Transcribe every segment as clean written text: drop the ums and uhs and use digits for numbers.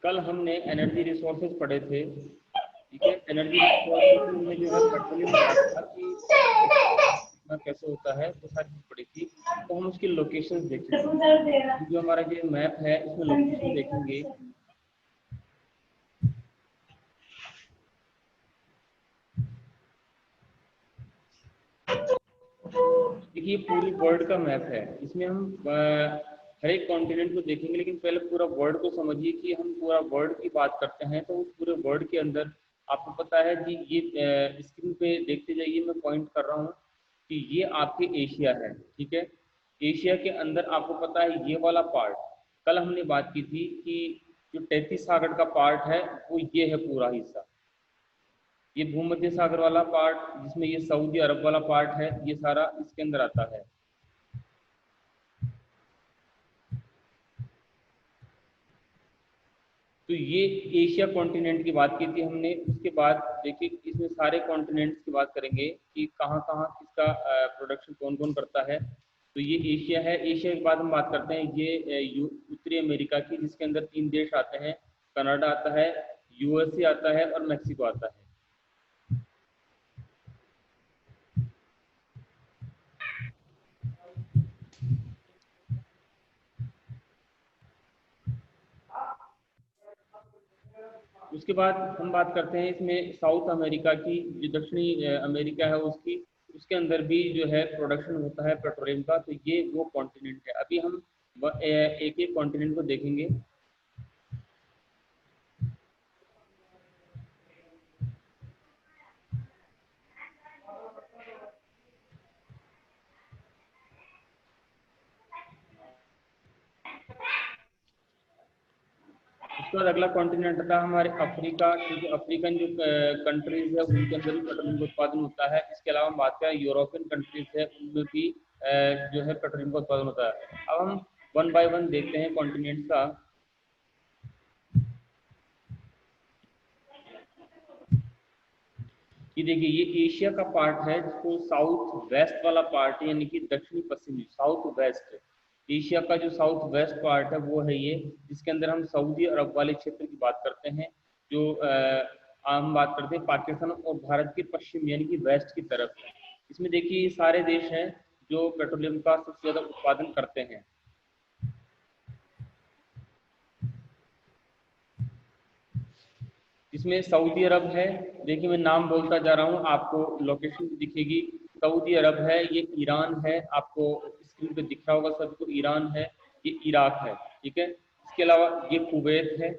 कल हमने energy resources पढ़े थे, ठीक है। एनर्जी रिसोर्सेज में जो है पेट्रोलियम पढ़ा था कि कैसे होता है, तो सारी चीज पढ़ी थी। तो हम उसकी लोकेशंस देखेंगे, जो हमारा जो मैप है इसमें लोकेशन देखेंगे। देखिए पूरी वर्ल्ड का मैप है, इसमें हम हर एक कॉन्टिनेंट को देखेंगे, लेकिन पहले पूरा वर्ल्ड को समझिए कि हम पूरा वर्ल्ड की बात करते हैं तो उस पूरे वर्ल्ड के अंदर आपको पता है जी, ये स्क्रीन पे देखते जाइए, मैं पॉइंट कर रहा हूँ कि ये आपके एशिया है, ठीक है। एशिया के अंदर आपको पता है ये वाला पार्ट, कल हमने बात की थी कि जो 33 सागर का पार्ट है वो ये है पूरा हिस्सा, ये भूमध्य सागर वाला पार्ट जिसमें ये सऊदी अरब वाला पार्ट है, ये सारा इसके अंदर आता है। तो ये एशिया कॉन्टिनेंट की बात की थी हमने। उसके बाद देखिए इसमें सारे कॉन्टिनेंट्स की बात करेंगे कि कहाँ कहाँ किसका प्रोडक्शन कौन कौन करता है। तो ये एशिया है। एशिया के बाद हम बात करते हैं ये उत्तरी अमेरिका की, जिसके अंदर 3 देश आते हैं, कनाडा आता है, यूएसए आता है और मैक्सिको आता है। उसके बाद हम बात करते हैं इसमें साउथ अमेरिका की, जो दक्षिणी अमेरिका है उसकी, उसके अंदर भी जो है प्रोडक्शन होता है पेट्रोलियम का। तो ये वो कॉन्टिनेंट है। अभी हम एक एक कॉन्टिनेंट को देखेंगे। उसके बाद अगला कॉन्टिनेंट था हमारे अफ्रीका, क्योंकि अफ्रीकन जो कंट्रीज है उनके अंदर भी पेट्रोलियम का उत्पादन होता है। इसके अलावा हम बात करें यूरोपियन कंट्रीज है, उनमें भी जो है पेट्रोलियम का उत्पादन होता है। अब हम 1 बाय 1 देखते हैं कॉन्टिनेंट्स का। ये देखिए ये एशिया का पार्ट है, जिसको साउथ वेस्ट वाला पार्ट यानी कि दक्षिणी पश्चिमी, साउथ वेस्ट। एशिया का जो साउथ वेस्ट पार्ट है वो है ये, जिसके अंदर हम सऊदी अरब वाले क्षेत्र की बात करते हैं। जो हम बात करते हैं पाकिस्तान और भारत के पश्चिम यानी कि वेस्ट की तरफ। इसमें देखिए ये सारे देश हैं जो पेट्रोलियम का सबसे ज्यादा उत्पादन करते हैं। इसमें सऊदी अरब है, देखिए मैं नाम बोलता जा रहा हूँ, आपको लोकेशन दिखेगी। सऊदी अरब है, ये ईरान है, आपको स्क्रीन पे दिख रहा होगा सबको, ईरान है, ये इराक है, ठीक है। इसके अलावा ये कुवैत है,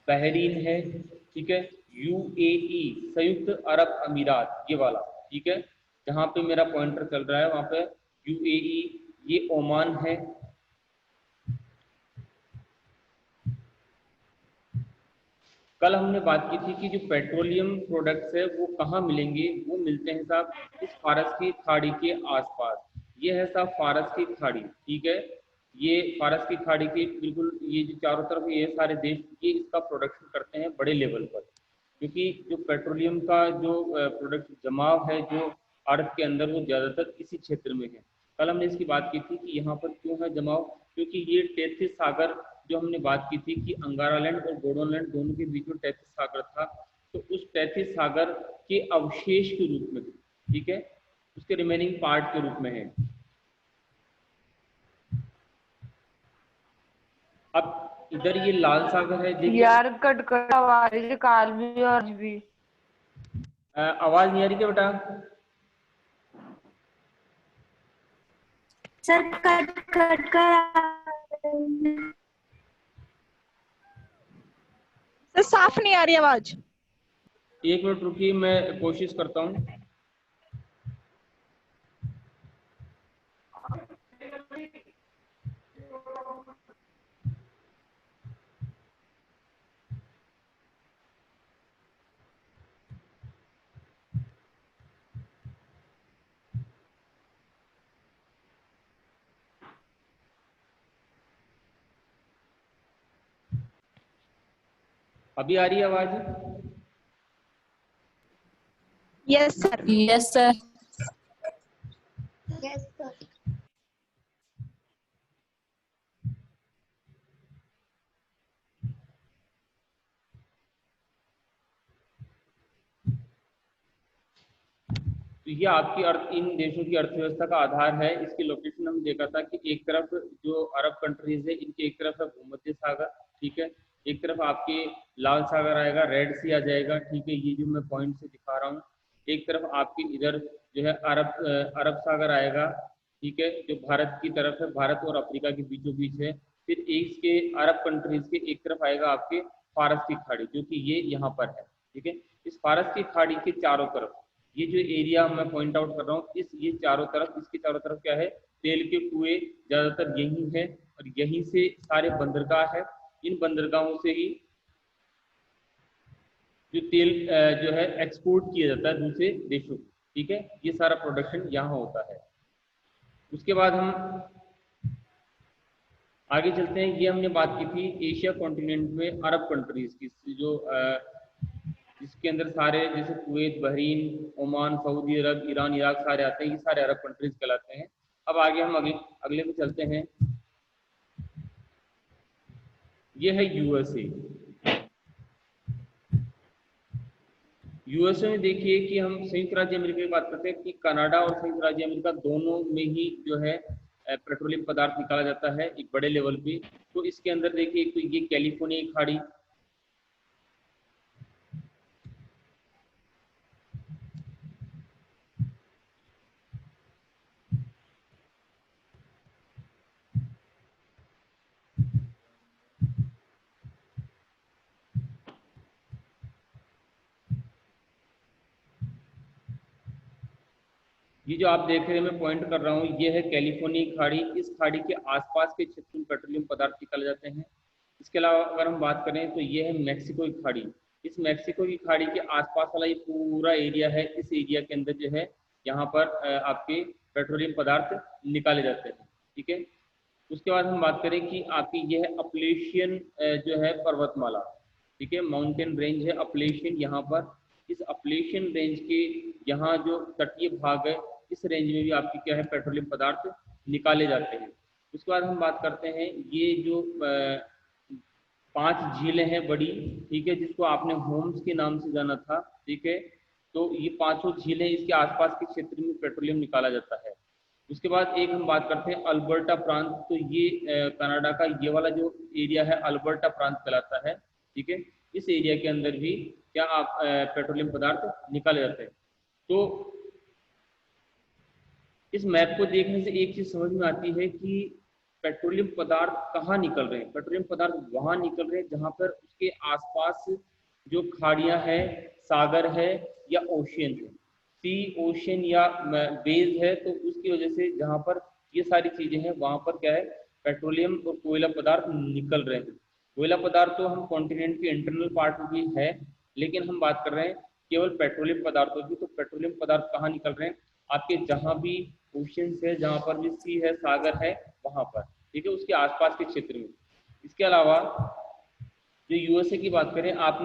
बहरीन है, ठीक है, यूएई संयुक्त अरब अमीरात ये वाला, ठीक है, जहाँ पे मेरा पॉइंटर चल रहा है वहाँ पे यूएई, ये ओमान है। कल हमने बात की थी कि जो पेट्रोलियम प्रोडक्ट्स है वो कहाँ मिलेंगे, वो मिलते हैं साहब इस फारस की खाड़ी के आसपास। ये है साहब फारस की खाड़ी, ठीक है। ये फारस की खाड़ी के बिल्कुल ये जो चारों तरफ ये सारे देश ये इसका प्रोडक्शन करते हैं बड़े लेवल पर, क्योंकि जो पेट्रोलियम का जो प्रोडक्ट जमाव है जो अर्थ के अंदर वो ज़्यादातर इसी क्षेत्र में है। कल हमने इसकी बात की थी कि यहाँ पर क्यों है जमाव, क्योंकि ये 33 सागर जो हमने बात की थी कि अंगारालैंड और गोडोनलैंड दोनों के बीच में 33 सागर था, तो उस 33 सागर के अवशेष के रूप में, ठीक है, उसके रिमेनिंग पार्ट के रूप में है। अब इधर ये लाल सागर है, देखिए यार कट कट आवाज काल भी और भी आवाज नहीं आ रही क्या बेटा? सर कट कट कर सर साफ नहीं आ रही आवाज। 1 मिनट रुकिए, मैं कोशिश करता हूँ। अभी आ रही है आवाज? Yes sir. Yes sir. Yes sir. ये आपकी इन देशों की अर्थव्यवस्था का आधार है। इसकी लोकेशन हम देखा था कि एक तरफ जो अरब कंट्रीज है इनके एक तरफ है भूमध्य सागर, ठीक है, एक तरफ आपके लाल सागर आएगा, रेड सी आ जाएगा, ठीक है, ये जो मैं पॉइंट से दिखा रहा हूँ। एक तरफ आपके इधर जो है अरब सागर आएगा, ठीक है, जो भारत की तरफ है, भारत और अफ्रीका के बीचों बीच है। फिर इसके अरब कंट्रीज के एक तरफ आएगा आपके फारस की खाड़ी, जो कि ये यहाँ पर है, ठीक है। इस फारस की खाड़ी के चारों तरफ ये जो एरिया मैं पॉइंट आउट कर रहा हूँ, ये चारों तरफ, इसके चारों तरफ क्या है, तेल के कुएं ज्यादातर यही है और यहीं से सारे बंदरगाह है। इन बंदरगाहों से ही जो तेल जो है एक्सपोर्ट किया जाता है दूसरे देशों को, ठीक है, ये सारा प्रोडक्शन यहाँ होता है। उसके बाद हम आगे चलते हैं। ये हमने बात की थी एशिया कॉन्टिनेंट में अरब कंट्रीज की, जो जिसके अंदर सारे जैसे कुवैत, बहरीन, ओमान, सऊदी अरब, ईरान, इराक सारे आते हैं, ये सारे अरब कंट्रीज कहलाते हैं। अब आगे हम अगले में चलते हैं। ये है यूएसए। यूएसए में देखिए कि हम संयुक्त राज्य अमेरिका की बात करते हैं कि कनाडा और संयुक्त राज्य अमेरिका दोनों में ही जो है पेट्रोलियम पदार्थ निकाला जाता है एक बड़े लेवल पे। तो इसके अंदर देखिए एक तो ये कैलिफोर्निया की खाड़ी, ये जो आप देख रहे हैं मैं पॉइंट कर रहा हूँ, ये है कैलिफोर्निया की खाड़ी। इस खाड़ी के आसपास के क्षेत्र में पेट्रोलियम पदार्थ निकाले जाते हैं। इसके अलावा अगर हम बात करें तो ये है मैक्सिको की खाड़ी। इस मैक्सिको की खाड़ी के आसपास वाला ये पूरा एरिया है, इस एरिया के अंदर जो है यहाँ पर आपके पेट्रोलियम पदार्थ निकाले जाते हैं, ठीक है। उसके बाद हम बात करें कि आपकी यह है अपलेशियन जो है पर्वतमाला, ठीक है, माउंटेन रेंज है अपलेशियन। यहाँ पर इस अपलेशियन रेंज के यहाँ जो तटीय भाग है, इस रेंज में भी आपकी क्या है पेट्रोलियम पदार्थ निकाले जाते हैं। उसके बाद हम बात करते हैं ये जो 5 झीलें हैं बड़ी, ठीक है, जिसको आपने होम्स के नाम से जाना था, ठीक है। तो ये 5 झीलें, इसके आसपास के क्षेत्र में पेट्रोलियम निकाला जाता है। उसके बाद एक हम बात करते हैं अल्बर्टा प्रांत। तो ये कनाडा का ये वाला जो एरिया है अल्बर्टा प्रांत कहलाता है, ठीक है। इस एरिया के अंदर भी क्या आप पेट्रोलियम पदार्थ निकाले जाते हैं। तो इस मैप को देखने से एक चीज समझ में आती है कि पेट्रोलियम पदार्थ कहाँ निकल रहे हैं। पेट्रोलियम पदार्थ वहां निकल रहे हैं जहां पर उसके आसपास जो खाड़ियां हैं, सागर है या ओशियन है, सी, ओशियन या बेज है, तो उसकी वजह से जहां पर ये सारी चीजें हैं वहां पर क्या है पेट्रोलियम और कोयला पदार्थ निकल रहे हैं। कोयला पदार्थ तो हम कॉन्टिनेंट के इंटरनल पार्ट में भी है, लेकिन हम बात कर रहे हैं केवल पेट्रोलियम पदार्थों की। तो पेट्रोलियम पदार्थ कहाँ निकल रहे हैं, आपके जहां भी ओशियंस है, जहां पर भी सी है, सागर है, वहां पर, ठीक है, उसके आसपास के क्षेत्र में। इसके अलावा जो यूएसए की बात करें, आप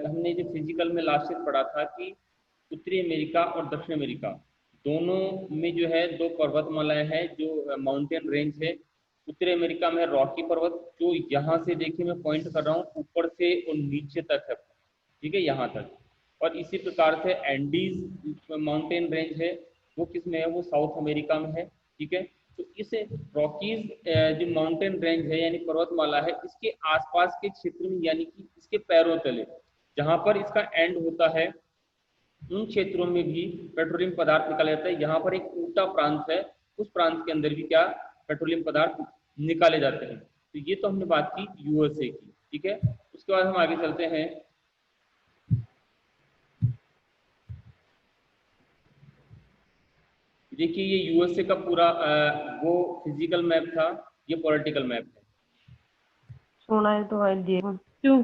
हमने जो फिजिकल में लास्ट ईयर पढ़ा था कि उत्तरी अमेरिका और दक्षिण अमेरिका दोनों में जो है 2 पर्वतमालाएं हैं जो माउंटेन रेंज है। उत्तरी अमेरिका में रॉकी पर्वत, जो यहाँ से देखिए मैं पॉइंट कर रहा हूँ ऊपर से और नीचे तक है, ठीक है, यहाँ तक। और इसी प्रकार से एंडीज माउंटेन रेंज है, वो किस में है, वो साउथ अमेरिका में है, ठीक है। तो इस रॉकीज जो माउंटेन रेंज है यानी पर्वतमाला है, इसके आसपास के क्षेत्र में यानी कि इसके पैरों तले जहां पर इसका एंड होता है, उन क्षेत्रों में भी पेट्रोलियम पदार्थ निकाला जाता है। यहाँ पर एक ऊटा प्रांत है, उस प्रांत के अंदर भी क्या पेट्रोलियम पदार्थ निकाले जाते हैं। तो ये तो हमने बात की यूएसए की, ठीक है। उसके बाद हम आगे चलते हैं। देखिए ये यूएसए का पूरा वो फिजिकल मैप था, ये पॉलिटिकल मैप है। सुना है तो है क्यों।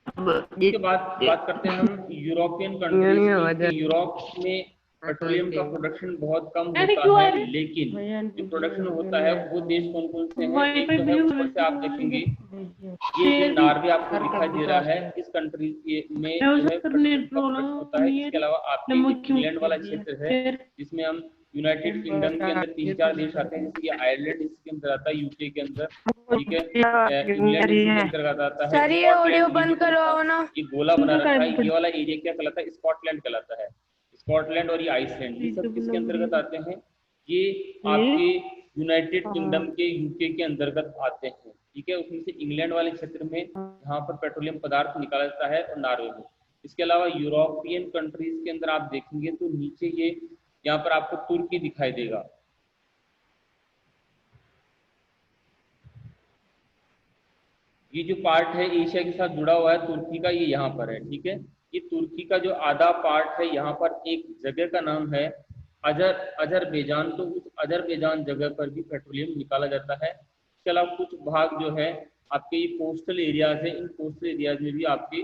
इसके बाद बात करते हैं हम यूरोपियन कंट्रीज की। यूरोप में पेट्रोलियम का प्रोडक्शन बहुत कम होता है, लेकिन जो प्रोडक्शन होता है वो देश कौन कौन से हैं, एक तो है ऊपर से आप देखेंगे ये जो नॉर्वे आपको दिखाई दे रहा है, इस कंट्री में जो है प्रोडक्शन होता है। इसके अलावा आपके इंग्लैंड वाला क्षेत्र है जिसमें हम यूनाइटेड किंगडम के अंदर 3-4 देश आते हैं, जैसे आयरलैंड इसके अंदर आता है, यूके के अंदर, ठीक है, इंग्लैंड इसके अंतर्गत आता है। सर ये ऑडियो बंद करवाओ ना। ये गोला बना रखा है, ये वाला एरिया क्या कहलाता है, स्कॉटलैंड कहलाता है। स्कॉटलैंड और ये आइसलैंड, ये सब किसके अंतर्गत आते हैं? ये आपके यूनाइटेड किंगडम के, यूके के अंतर्गत आते हैं। ठीक है, उसमें से इंग्लैंड वाले क्षेत्र में यहाँ पर पेट्रोलियम पदार्थ निकाला जाता है, और नॉर्वे में। इसके अलावा यूरोपियन कंट्रीज के अंदर आप देखेंगे तो नीचे ये यहाँ पर आपको तुर्की दिखाई देगा। ये जो पार्ट है एशिया के साथ जुड़ा हुआ है तुर्की का, ये यहाँ पर है। ठीक है, ये तुर्की का जो आधा पार्ट है, यहाँ पर एक जगह का नाम है अजरबैजान, तो उस अजरबैजान जगह पर भी पेट्रोलियम निकाला जाता है। इसके अलावा कुछ भाग जो है आपके ये कोस्टल एरियाज है, इन कोस्टल एरियाज में भी आपके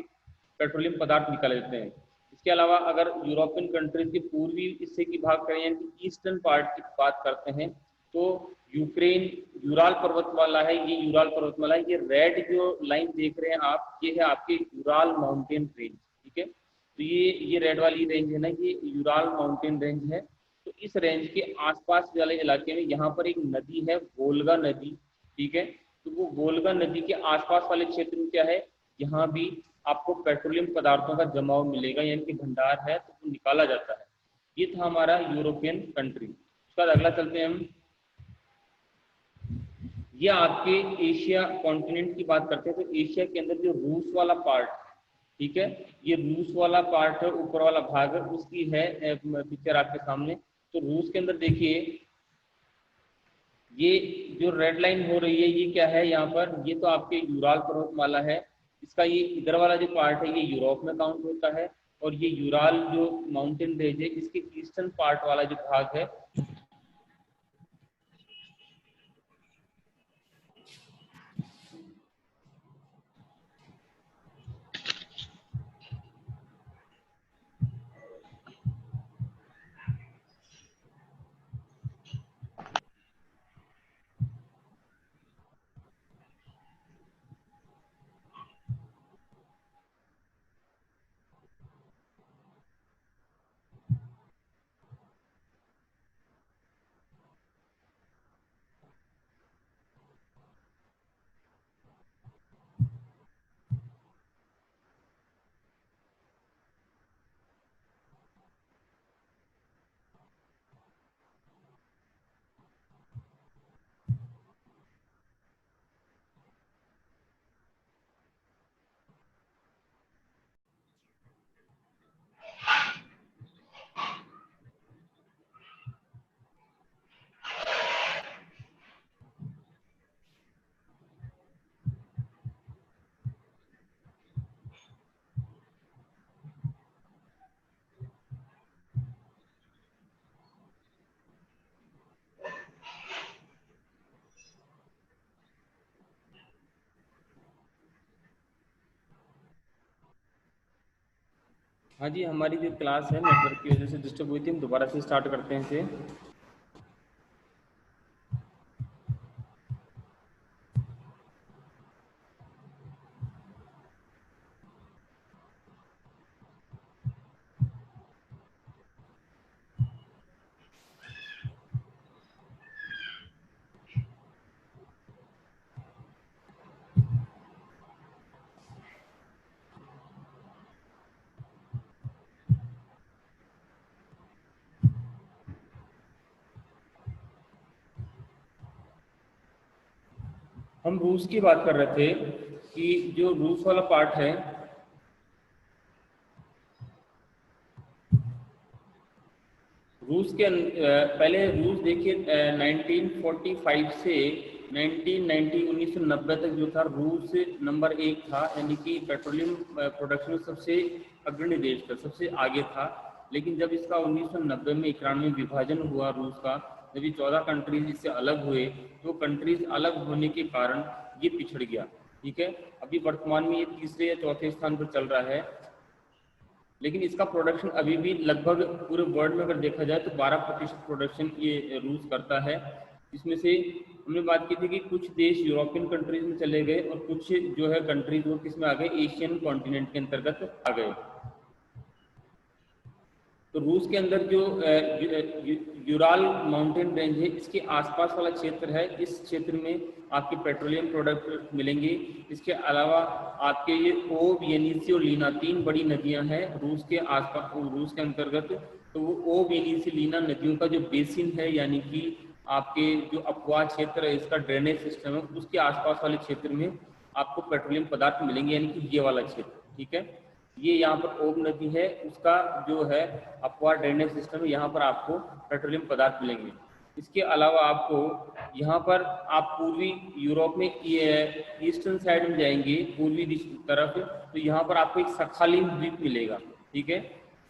पेट्रोलियम पदार्थ निकाले जाते हैं। इसके अलावा अगर यूरोपियन कंट्रीज के पूर्वी हिस्से की बात करें, यानी ईस्टर्न पार्ट की बात करते हैं, तो यूक्रेन यूराल पर्वतमाला है, ये यूराल पर्वतमाला है। ये रेड जो लाइन देख रहे हैं आप, ये है आपके यूराल माउंटेन रेंज। ठीक है, तो ये रेड वाली रेंज है ना, ये यूराल माउंटेन रेंज है। तो इस रेंज के आसपास वाले इलाके में यहाँ पर एक नदी है, वोल्गा नदी। ठीक है, तो वो वोल्गा नदी के आसपास वाले क्षेत्र में क्या है, यहाँ भी आपको पेट्रोलियम पदार्थों का जमाव मिलेगा, यानी कि भंडार है, तो वो निकाला जाता है। ये था हमारा यूरोपियन कंट्री। उसके बाद अगला चलते हैं हम, ये आपके एशिया कॉन्टिनेंट की बात करते हैं। तो एशिया के अंदर जो रूस वाला पार्ट, ठीक है, ये रूस वाला पार्ट है, ऊपर वाला भाग है, उसकी है पिक्चर आपके सामने। तो रूस के अंदर देखिए, ये जो रेड लाइन हो रही है, ये क्या है यहाँ पर, ये तो आपके यूराल पर्वतमाला है। इसका ये इधर वाला जो पार्ट है, ये यूरोप में काउंट होता है, और ये यूराल जो माउंटेन रेंज है, इसके ईस्टर्न पार्ट वाला जो भाग है, हाँ जी, हमारी जो क्लास है नेटवर्क की वजह से डिस्टर्ब हुई थी, हम दोबारा से स्टार्ट करते हैं इसे। हम रूस की बात कर रहे थे कि जो रूस वाला पार्ट है, रूस के पहले रूस देखिए 1945 से 1990 तक जो था, रूस नंबर 1 था, यानी कि पेट्रोलियम प्रोडक्शन में सबसे अग्रणी देश था, सबसे आगे था। लेकिन जब इसका 1990 में 91 विभाजन हुआ रूस का, जब ये 14 कंट्रीज इससे अलग हुए, तो कंट्रीज अलग होने के कारण ये पिछड़ गया। ठीक है, अभी वर्तमान में ये तीसरे या चौथे स्थान पर चल रहा है, लेकिन इसका प्रोडक्शन अभी भी लगभग पूरे वर्ल्ड में अगर देखा जाए तो 12% प्रोडक्शन ये रूस करता है। इसमें से हमने बात की थी कि कुछ देश यूरोपियन कंट्रीज में चले गए, और कुछ जो है कंट्रीज वो किस में आ गए, एशियन कॉन्टिनेंट के अंतर्गत आ गए। तो रूस के अंदर जो यूराल माउंटेन रेंज है, इसके आसपास वाला क्षेत्र है, इस क्षेत्र में आपके पेट्रोलियम प्रोडक्ट मिलेंगे। इसके अलावा आपके ये ओब, येनिसी और लीना 3 बड़ी नदियां हैं रूस के आसपास, रूस के अंतर्गत, तो वो ओ वेनिसिलिना नदियों का जो बेसिन है, यानी कि आपके जो अपवाह क्षेत्र है, इसका ड्रेनेज सिस्टम है, उसके आसपास वाले क्षेत्र में आपको पेट्रोलियम पदार्थ मिलेंगे, यानी कि ये वाला क्षेत्र, ठीक है। ये यहाँ पर ओब नदी है, उसका जो है अपवाह ड्रेनेज सिस्टम है, यहाँ पर आपको पेट्रोलियम पदार्थ मिलेंगे। इसके अलावा आपको यहाँ पर आप पूर्वी यूरोप में ईस्टर्न साइड में जाएंगे, पूर्वी तरफ, तो यहाँ पर आपको एक सखालिन द्वीप मिलेगा, ठीक है।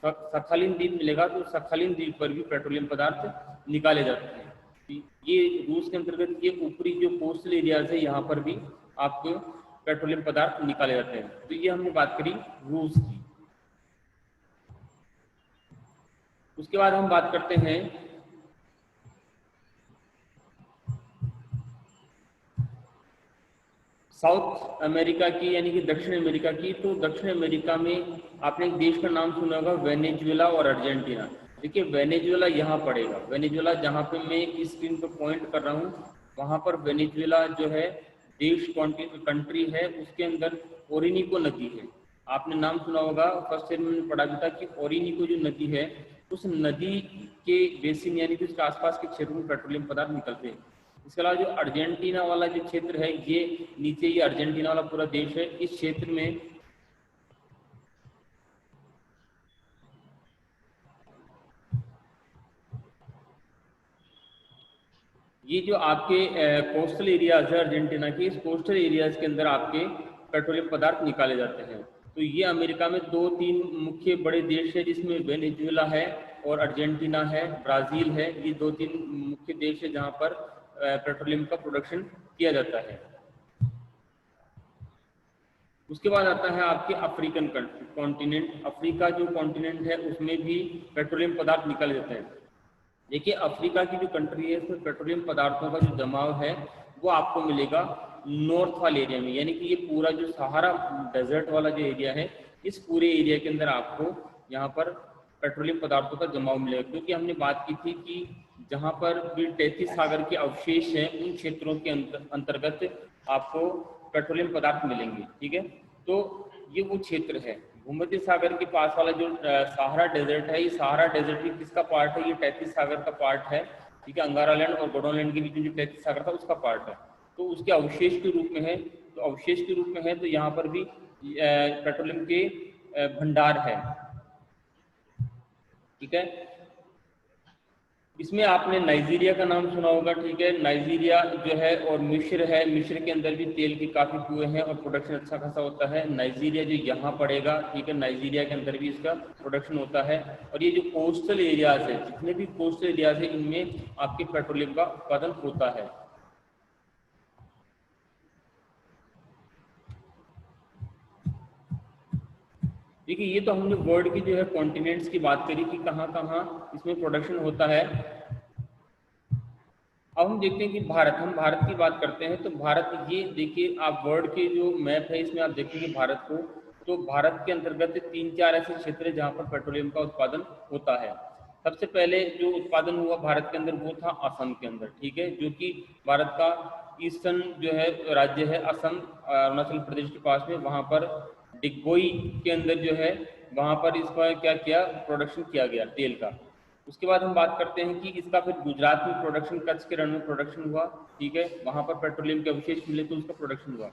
सखालिन द्वीप मिलेगा, तो सखालिन द्वीप पर भी पेट्रोलियम पदार्थ निकाले जाते हैं। ये रूस के अंतर्गत ये ऊपरी जो कोस्टल एरियाज है, यहाँ पर भी आपको पेट्रोलियम पदार्थ निकाले जाते हैं। तो ये हमने बात करी रूस की। उसके बाद हम बात करते हैं साउथ अमेरिका की, यानी कि दक्षिण अमेरिका की। तो दक्षिण अमेरिका में आपने एक देश का नाम सुना होगा, वेनेजुएला और अर्जेंटीना। देखिए वेनेजुएला यहाँ पड़ेगा, वेनेजुएला जहाँ पे मैं इस स्क्रीन पर पॉइंट कर रहा हूँ, वहाँ पर वेनेजुएला जो है देश कंट्री है, उसके अंदर ओरिनिको नदी है। आपने नाम सुना होगा, फर्स्ट ईयर में पढ़ा भी था कि ओरिनिको जो नदी है, उस नदी के बेसिन यानी कि उसके आसपास के क्षेत्र में पेट्रोलियम पदार्थ निकलते हैं। इसके अलावा जो अर्जेंटीना वाला जो क्षेत्र है, ये नीचे ये अर्जेंटीना वाला पूरा देश है, इस क्षेत्र में ये जो आपके कोस्टल एरियाज है अर्जेंटीना के, इस कोस्टल एरियाज के अंदर आपके पेट्रोलियम पदार्थ निकाले जाते हैं। तो ये अमेरिका में 2-3 मुख्य बड़े देश है, जिसमें वेनेजुएला है और अर्जेंटीना है, ब्राजील है। ये 2-3 मुख्य देश है जहाँ पर पेट्रोलियम का प्रोडक्शन किया जाता है। उसके बाद आता है आपके अफ्रीकन कॉन्टिनेंट। अफ्रीका जो कॉन्टिनेंट है, उसमें भी पेट्रोलियम पदार्थ निकाले जाते हैं। देखिए अफ्रीका की जो कंट्री है, उसमें पेट्रोलियम पदार्थों का जो जमाव है वो आपको मिलेगा नॉर्थ वाले एरिया में, यानी कि ये पूरा जो सहारा डेजर्ट वाला जो एरिया है, इस पूरे एरिया के अंदर आपको यहाँ पर पेट्रोलियम पदार्थों का जमाव मिलेगा। क्योंकि हमने बात की थी कि जहाँ पर भी तैतीस सागर के अवशेष हैं, उन क्षेत्रों के अंतर्गत आपको पेट्रोलियम पदार्थ मिलेंगे, ठीक है। तो ये वो क्षेत्र है, भूमध्य सागर के पास वाला जो सहारा डेजर्ट है, ये सहारा डेजर्ट भी किसका पार्ट है, ये तैतीस सागर का पार्ट है, ठीक है। अंगारालैंड और गोडोलैंड के बीच में जो तैतीस सागर था, उसका पार्ट है। तो उसके अवशेष के रूप में है, तो अवशेष के रूप में है, तो यहाँ पर भी पेट्रोलियम के भंडार है, ठीक है। इसमें आपने नाइजीरिया का नाम सुना होगा, ठीक है। नाइजीरिया जो है और मिस्र है, मिस्र के अंदर भी तेल के काफी कुएं हैं और प्रोडक्शन अच्छा खासा होता है। नाइजीरिया जो यहाँ पड़ेगा, ठीक है, नाइजीरिया के अंदर भी इसका प्रोडक्शन होता है। और ये जो कोस्टल एरियाज है, जितने भी कोस्टल एरियाज है, इनमें आपके पेट्रोलियम का उत्पादन होता है। देखिए ये तो हमने वर्ल्ड की जो है कॉन्टिनेंट्स की बात करी कि कहाँ कहाँ इसमें प्रोडक्शन होता है। अब हम देखते हैं कि हम भारत की बात करते हैं। तो भारत, ये देखिए आप वर्ल्ड के जो मैप है, इसमें आप देखेंगे भारत को, तो भारत के अंतर्गत 3-4 ऐसे क्षेत्र है जहाँ पर पेट्रोलियम का उत्पादन होता है। सबसे पहले जो उत्पादन हुआ भारत के अंदर वो था असम के अंदर, ठीक है, जो कि भारत का ईस्टर्न जो है राज्य है असम, अरुणाचल प्रदेश के पास में। वहाँ पर डिगबोई के अंदर जो है, वहाँ पर इसका क्या किया, प्रोडक्शन किया गया तेल का। उसके बाद हम बात करते हैं कि इसका फिर गुजरात में प्रोडक्शन, कच्छ के रण में प्रोडक्शन हुआ, ठीक है, वहाँ पर पेट्रोलियम के अवशेष मिले तो उसका प्रोडक्शन हुआ।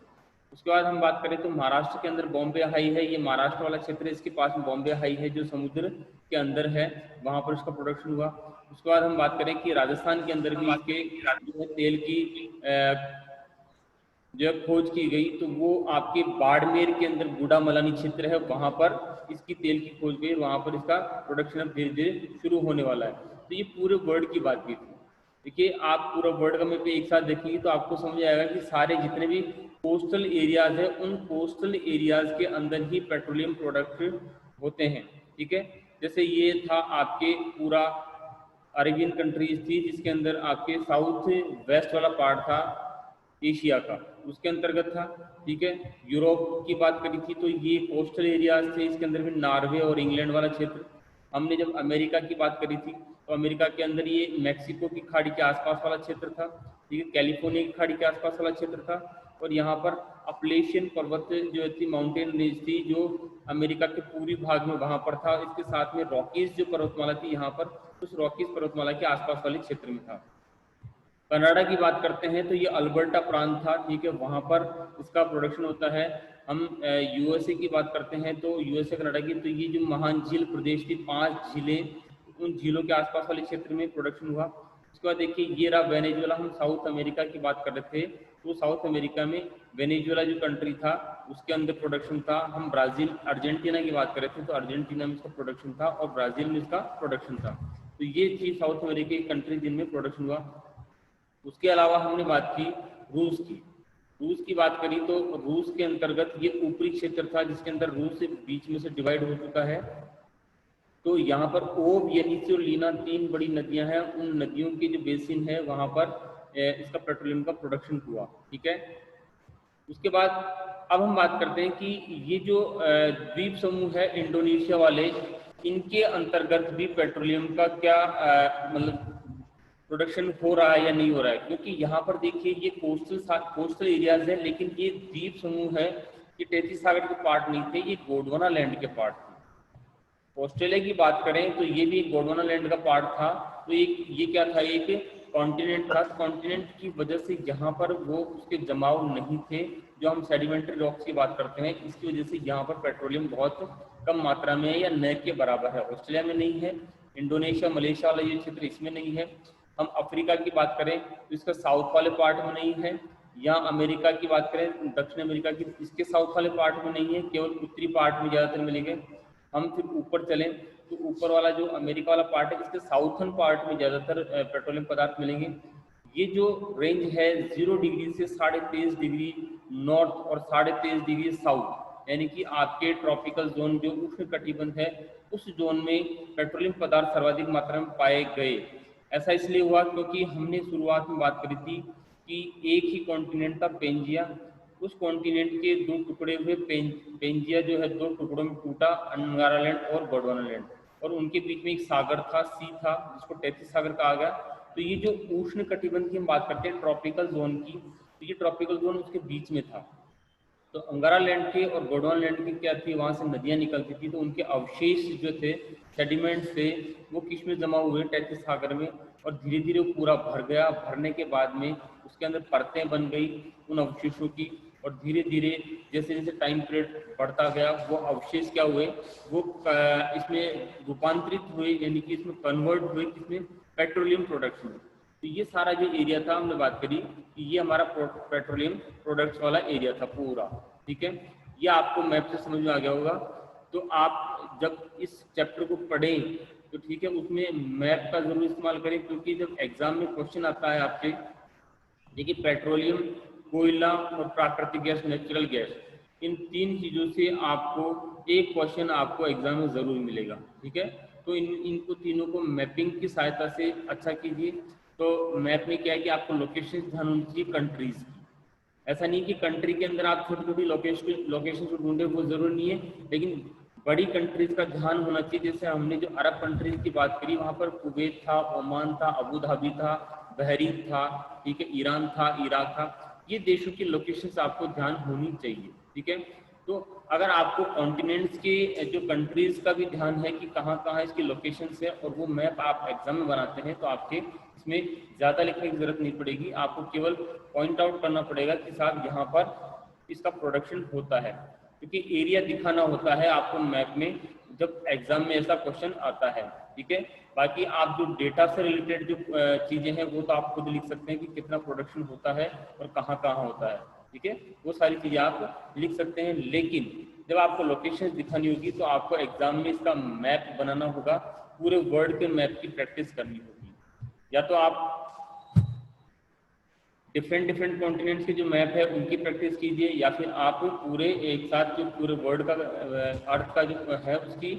उसके बाद हम बात करें तो महाराष्ट्र के अंदर बॉम्बे हाई है, ये महाराष्ट्र वाला क्षेत्र है, इसके पास में बॉम्बे हाई है जो समुद्र के अंदर है, वहाँ पर इसका प्रोडक्शन हुआ। उसके बाद हम बात करें कि राजस्थान के अंदर भी इसके जो है तेल की जो खोज की गई, तो वो आपके बाड़मेर के अंदर गुड़ामलानी क्षेत्र है, वहाँ पर इसकी तेल की खोज गई, वहाँ पर इसका प्रोडक्शन अब धीरे धीरे शुरू होने वाला है। तो ये पूरे वर्ल्ड की बात की थी। देखिए आप पूरा वर्ल्ड का मैप एक साथ देखेंगे तो आपको समझ आएगा कि सारे जितने भी कोस्टल एरियाज है, उन कोस्टल एरियाज के अंदर ही पेट्रोलियम प्रोडक्ट होते हैं, ठीक है। जैसे ये था आपके पूरा अरेबियन कंट्रीज थी, जिसके अंदर आपके साउथ वेस्ट वाला पार्ट था एशिया का, उसके अंतर्गत था, ठीक है। यूरोप की बात करी थी तो ये कोस्टल एरियाज थे, इसके अंदर भी नॉर्वे और इंग्लैंड वाला क्षेत्र। हमने जब अमेरिका की बात करी थी तो अमेरिका के अंदर ये मैक्सिको की खाड़ी के आसपास वाला क्षेत्र था, ठीक है, कैलिफोर्निया की खाड़ी के आसपास वाला क्षेत्र था। और यहाँ पर अपलेशियन पर्वत जो थी, माउंटेन रेंज थी जो अमेरिका के पूर्वी भाग में वहाँ पर था। इसके साथ में रॉकीज जो पर्वतमाला थी यहाँ पर, उस रॉकीज पर्वतमाला के आसपास वाले क्षेत्र में था। कनाडा की बात करते हैं तो ये अल्बर्टा प्रांत था, ठीक है, वहाँ पर इसका प्रोडक्शन होता है। हम यूएसए की बात करते हैं तो यूएसए कनाडा की, तो ये जो महान झील प्रदेश थी, 5 झीलें, उन झीलों के आसपास वाले क्षेत्र में प्रोडक्शन हुआ। उसके बाद देखिए ये रहा वेनेजुएला। हम साउथ अमेरिका की बात कर रहे थे तो साउथ अमेरिका में वेनेजुएला जो कंट्री था उसके अंदर प्रोडक्शन था। हम ब्राज़ील अर्जेंटीना की बात कर रहे थे तो अर्जेंटीना में इसका प्रोडक्शन था और ब्राज़ील में इसका प्रोडक्शन था। तो ये थी साउथ अमेरिका की कंट्री जिनमें प्रोडक्शन हुआ। उसके अलावा हमने बात की रूस की। रूस की बात करी तो रूस के अंतर्गत ये ऊपरी क्षेत्र था जिसके अंदर रूस से बीच में से डिवाइड हो चुका है। तो यहाँ पर ओब, येनिसी और लीना 3 बड़ी नदियां हैं। उन नदियों के जो बेसिन है वहाँ पर इसका पेट्रोलियम का प्रोडक्शन हुआ, ठीक है। उसके बाद अब हम बात करते हैं कि ये जो द्वीप समूह है इंडोनेशिया वाले, इनके अंतर्गत भी पेट्रोलियम का क्या मतलब प्रोडक्शन हो रहा है या नहीं हो रहा है, क्योंकि यहाँ पर देखिए ये कोस्टल एरियाज है, लेकिन ये द्वीप समूह है, ये टेथी सागर के पार्ट नहीं थे, ये गोंडवाना लैंड के पार्ट थे। ऑस्ट्रेलिया की बात करें तो ये भी गोंडवाना लैंड का पार्ट था। तो ये क्या था, एक कॉन्टिनेंट था। कॉन्टिनेंट की वजह से यहाँ पर वो उसके जमाव नहीं थे, जो हम सेडिमेंट्री रॉक्स की बात करते हैं, इसकी वजह से यहाँ पर पेट्रोलियम बहुत कम मात्रा में है या न के बराबर है। ऑस्ट्रेलिया में नहीं है, इंडोनेशिया मलेशिया वाला ये क्षेत्र इसमें नहीं है। हम अफ्रीका की बात करें तो इसका साउथ वाले पार्ट में नहीं है, या अमेरिका की बात करें दक्षिण अमेरिका की, इसके साउथ वाले पार्ट में नहीं है, केवल उत्तरी पार्ट में ज़्यादातर मिलेंगे। हम फिर ऊपर चलें तो ऊपर वाला जो अमेरिका वाला पार्ट है, इसके साउथर्न पार्ट में ज़्यादातर पेट्रोलियम पदार्थ मिलेंगे। ये जो रेंज है 0 डिग्री से 23.5 डिग्री नॉर्थ और 23.5 डिग्री साउथ, यानी कि आपके ट्रॉपिकल जोन जो उष्ण कटिबंध है उस जोन में पेट्रोलियम पदार्थ सर्वाधिक मात्रा में पाए गए। ऐसा इसलिए हुआ क्योंकि हमने शुरुआत में बात करी थी कि एक ही कॉन्टिनेंट था पेंजिया, उस कॉन्टिनेंट के 2 टुकड़े हुए पेंजिया जो है 2 टुकड़ों में टूटा, अंगारा लैंड और गोंडवाना लैंड, और उनके बीच में एक सागर था, सी था, जिसको टेथी सागर कहा गया। तो ये जो उष्ण कटिबंध की हम बात करते हैं ट्रॉपिकल जोन की, तो ये ट्रॉपिकल जोन उसके बीच में था। तो अंगारा लैंड के और गोंडवाना लैंड की क्या थी, वहाँ से नदियाँ निकलती थी, तो उनके अवशेष जो थे सेडिमेंट्स थे वो किस में जमा हुए, टेथी सागर में, और धीरे धीरे वो पूरा भर गया। भरने के बाद में उसके अंदर परतें बन गई उन अवशेषों की, और धीरे धीरे जैसे जैसे टाइम पीरियड बढ़ता गया वो अवशेष क्या हुए, वो इसमें रूपांतरित हुए, यानी कि इसमें कन्वर्ट हुए, किसमें, पेट्रोलियम प्रोडक्शन। तो ये सारा जो एरिया था हमने बात करी कि ये हमारा पेट्रोलियम प्रोडक्ट्स वाला एरिया था पूरा, ठीक है। ये आपको मैप से समझ में आ गया होगा। तो आप जब इस चैप्टर को पढ़ें तो ठीक है, उसमें मैप का जरूर इस्तेमाल करें, क्योंकि जब एग्जाम में क्वेश्चन आता है आपके, देखिए पेट्रोलियम, कोयला और प्राकृतिक गैस, नेचुरल गैस, इन 3 चीज़ों से आपको एक क्वेश्चन आपको एग्जाम में ज़रूर मिलेगा, ठीक है। तो इनको तीनों को मैपिंग की सहायता से अच्छा कीजिए। तो मैप में क्या है कि आपको लोकेशन ध्यान होनी चाहिए कंट्रीज की। ऐसा नहीं कि कंट्री के अंदर आप छोटी छोटी लोकेशन को ढूंढे, वो जरूरी नहीं है, लेकिन बड़ी कंट्रीज का ध्यान होना चाहिए। जैसे हमने जो अरब कंट्रीज की बात करी, वहाँ पर कुवैत था, ओमान था, अबू धाबी था, बहरीन था, ठीक है, ईरान था, इराक था। ये देशों की लोकेशंस आपको ध्यान होनी चाहिए, ठीक है। तो अगर आपको कॉन्टिनेंट्स के जो कंट्रीज का भी ध्यान है कि कहाँ कहाँ इसकी लोकेशंस है, और वो मैप आप एग्जाम में बनाते हैं, तो आपके इसमें ज़्यादा लिखने की जरूरत नहीं पड़ेगी। आपको केवल पॉइंट आउट करना पड़ेगा कि साहब यहाँ पर इसका प्रोडक्शन होता है, क्योंकि एरिया दिखाना होता है आपको मैप में जब एग्जाम में ऐसा क्वेश्चन आता है, ठीक है। बाकी आप जो डेटा से रिलेटेड जो चीज़ें हैं वो तो आप खुद लिख सकते हैं कि कितना प्रोडक्शन होता है और कहाँ कहाँ होता है, ठीक है, वो सारी चीज़ें आप लिख सकते हैं। लेकिन जब आपको लोकेशन दिखानी होगी तो आपको एग्जाम में इसका मैप बनाना होगा, पूरे वर्ल्ड के मैप की प्रैक्टिस करनी होगी। या तो आप डिफरेंट कॉन्टिनेंट्स के जो मैप है उनकी प्रैक्टिस कीजिए, या फिर आप पूरे एक साथ जो पूरे वर्ल्ड का अर्थ का जो है उसकी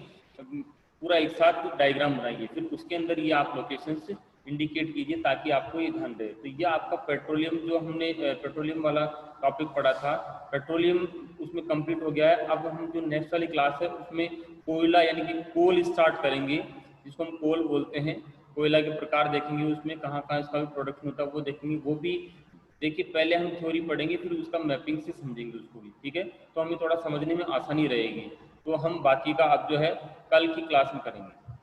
पूरा एक साथ डायग्राम बनाइए, फिर उसके अंदर ये आप लोकेशंस इंडिकेट कीजिए ताकि आपको ये ध्यान रहे। तो ये आपका पेट्रोलियम, जो हमने पेट्रोलियम वाला टॉपिक पढ़ा था, पेट्रोलियम उसमें कंप्लीट हो गया है। अब हम जो नेक्स्ट वाली क्लास है उसमें कोयला यानी कि कोल स्टार्ट करेंगे, जिसको हम कोल बोलते हैं। कोयला के प्रकार देखेंगे, उसमें कहाँ कहाँ इसका भी प्रोडक्शन होता है वो देखेंगे। वो भी देखिए पहले हम थ्योरी पढ़ेंगे, फिर उसका मैपिंग से समझेंगे उसको भी, ठीक है। तो हमें थोड़ा समझने में आसानी रहेगी। तो हम बाकी का अब जो है कल की क्लास में करेंगे।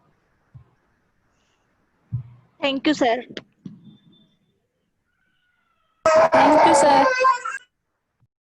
Thank you sir. Thank you sir.